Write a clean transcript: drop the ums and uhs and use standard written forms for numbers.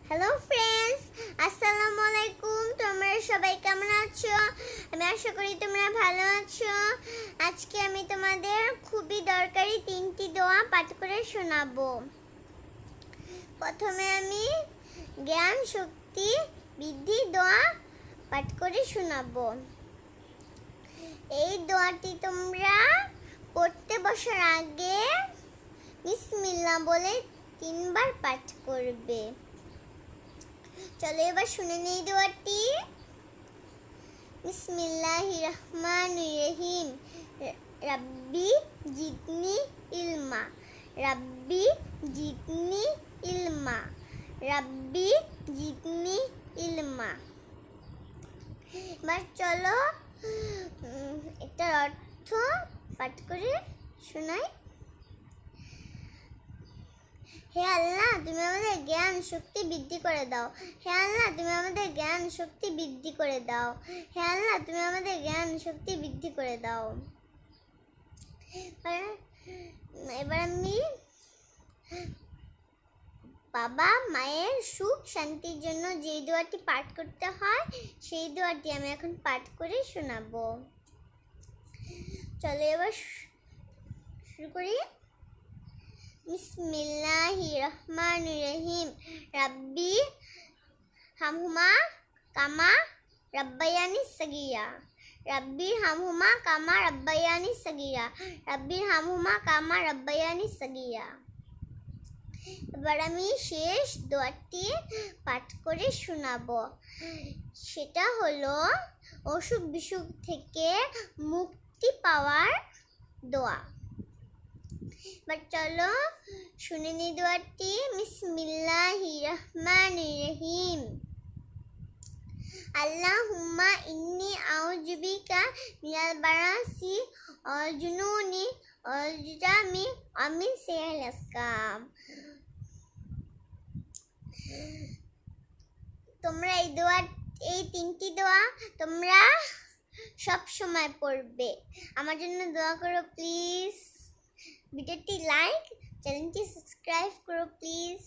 Hello friends, আসসালামু আলাইকুম। তোমরা সবাই কেমন আছো? আমি আশা করি তোমরা ভালো আছো। আজকে আমি তোমাদের খুবই দরকারি 3টি দোয়া পাঠ করে শোনাবো। প্রথমে আমি জ্ঞান শক্তি বৃদ্ধি দোয়া পাঠ করে শোনাবো। এই দোয়াটি তোমরা পড়তে বসার আগে বিসমিল্লাহ বলে 3 বার পাঠ করবে। চলো এবার শুনে নেই দোয়াটি। বিসমিল্লাহির রহমানির রহিম। রাব্বি জিদনি ইলমা, রাব্বি জিদনি ইলমা, রাব্বি জিদনি ইলমা। এবার চলো এটার অর্থ পাঠ করে শোনাই। হে আল্লাহ, তুমি আমাদের জ্ঞান শক্তি বৃদ্ধি করে দাও। হে আল্লাহ, তুমি আমাদের জ্ঞান শক্তি বৃদ্ধি করে দাও। হে আল্লাহ, তুমি আমাদের জ্ঞান শক্তি বৃদ্ধি করে দাও। এবার আমি বাবা মায়ের সুখ শান্তির জন্য যে দোয়াটি পাঠ করতে হয় সেই দোয়াটি আমি এখন পাঠ করে শোনাবো। চলো এবার শুরু করি। বিসমিল্লাহির রহমানির রহিম। রাব্বি হামহুমা কামা রাব্বায়ানি সগীরা, রাব্বি হামহুমা কামা রাব্বায়ানি সগীরা, রাব্বি হামহুমা কামা রাব্বায়ানি সগীরা। এবার আমি শেষ দোয়াটি পাঠ করে শোনাবো। সেটা হলো অসুখ বিসুখ থেকে মুক্তি পাওয়ার দোয়া। এবার চলো শুনে নি দোয়াটি। বিসমিল্লাহির রহমানির রহিম। আল্লাহুম্মা ইন্নী আউযু বিকা মিনাল বারাসি ওয়াল জুনুনি ওয়াল জুজামি ওয়া মিন সাইয়্যিল আসকাম। তোমরা এই 3টি দোয়া তোমরা সব সময় পড়বে। আমার জন্য দোয়া করো প্লিজ। ভিডিওটি লাইক, চ্যানেলটি সাবস্ক্রাইব করো প্লিজ।